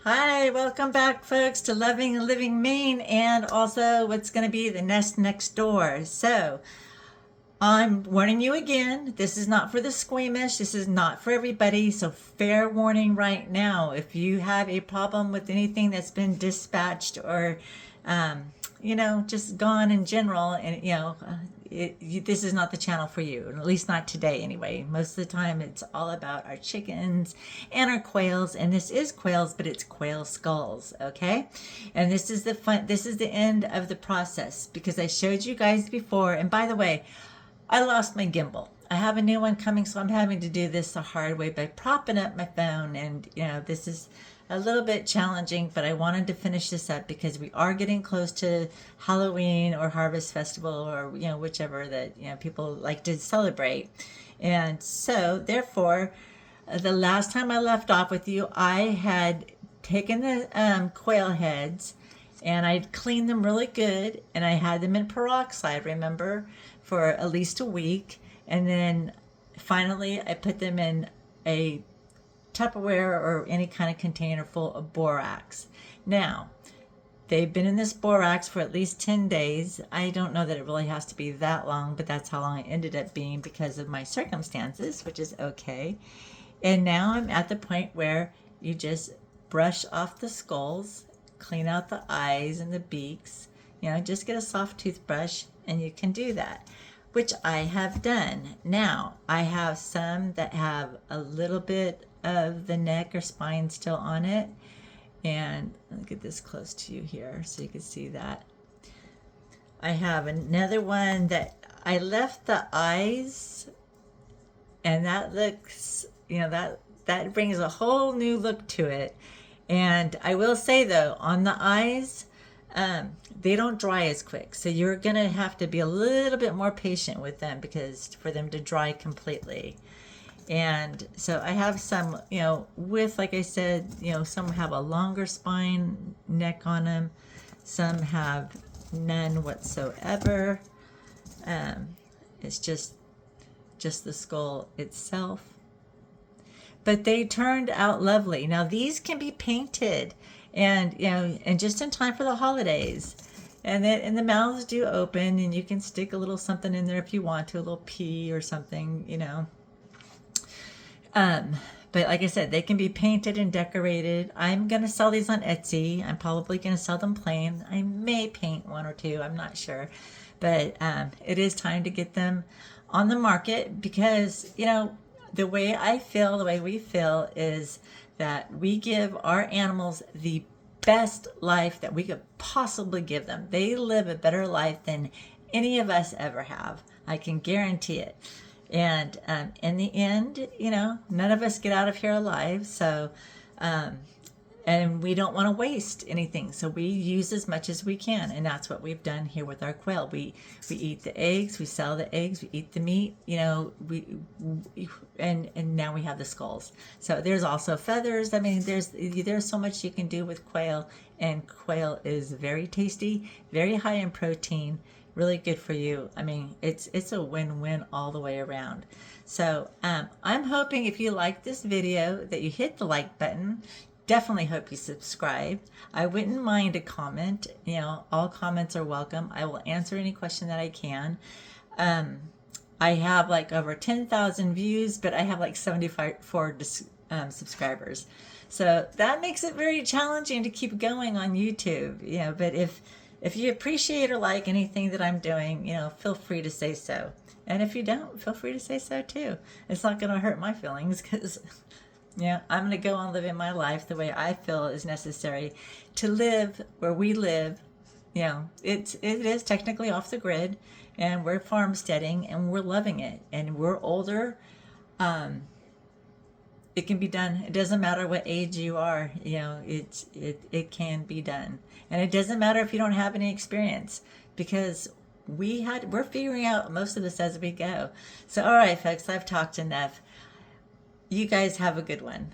Hi, welcome back, folks, to Loving and Living Maine, and also what's going to be the nest next door. So, I'm warning you again, this is not for the squeamish, this is not for everybody. So, fair warning right now. If you have a problem with anything that's been dispatched or, just gone in general, and this is not the channel for you, at least not today anyway. Most of the time it's all about our chickens and our quails, and this is quails, but it's quail skulls, okay? And this is the end of the process because I showed you guys before. And by the way, I lost my gimbal. I have a new one coming, so I'm having to do this the hard way by propping up my phone. And, this is a little bit challenging, but I wanted to finish this up because we are getting close to Halloween or Harvest Festival or, whichever that, people like to celebrate. And so, therefore, the last time I left off with you, I had taken the quail heads and I'd cleaned them really good, and I had them in peroxide, remember, for at least a week. And then finally I put them in a Tupperware or any kind of container full of borax. Now, they've been in this borax for at least 10 days. I don't know that it really has to be that long, but that's how long it ended up being because of my circumstances, which is okay. And now I'm at the point where you just brush off the skulls, clean out the eyes and the beaks, just get a soft toothbrush and you can do that, which I have done. Now, I have some that have a little bit of the neck or spine still on it. And let me get this close to you here so you can see that. I have another one that I left the eyes, and that looks, that brings a whole new look to it. And I will say though, on the eyes, they don't dry as quick. So you're going to have to be a little bit more patient with them because for them to dry completely. And so I have some, with, like I said, some have a longer spine neck on them. Some have none whatsoever. It's just the skull itself. But they turned out lovely. Now these can be painted and, and just in time for the holidays. And the mouths do open and you can stick a little something in there if you want to, a little pea or something, But like I said, they can be painted and decorated. I'm going to sell these on Etsy. I'm probably going to sell them plain. I may paint one or two. I'm not sure. But it is time to get them on the market because, the way I feel, the way we feel is that we give our animals the best life that we could possibly give them. They live a better life than any of us ever have. I can guarantee it. And in the end, none of us get out of here alive. So, and we don't want to waste anything. So we use as much as we can. And that's what we've done here with our quail. We eat the eggs, we sell the eggs, we eat the meat, and now we have the skulls. So there's also feathers. I mean, there's so much you can do with quail, and quail is very tasty, very high in protein, really good for you. I mean, it's a win-win all the way around. So I'm hoping if you like this video that you hit the like button. Definitely hope you subscribe. I wouldn't mind a comment. All comments are welcome. I will answer any question that I can. I have like over 10,000 views, but I have like 74 subscribers. So that makes it very challenging to keep going on YouTube. But if you appreciate or like anything that I'm doing, feel free to say so. And if you don't, feel free to say so too. It's not going to hurt my feelings because I'm going to go on living my life the way I feel is necessary to live where we live. It is technically off the grid, and we're farmsteading, and we're loving it, and we're older. It can be done. It doesn't matter what age you are. It can be done, and it doesn't matter if you don't have any experience because we're figuring out most of this as we go. So, all right, folks, I've talked enough. You guys have a good one.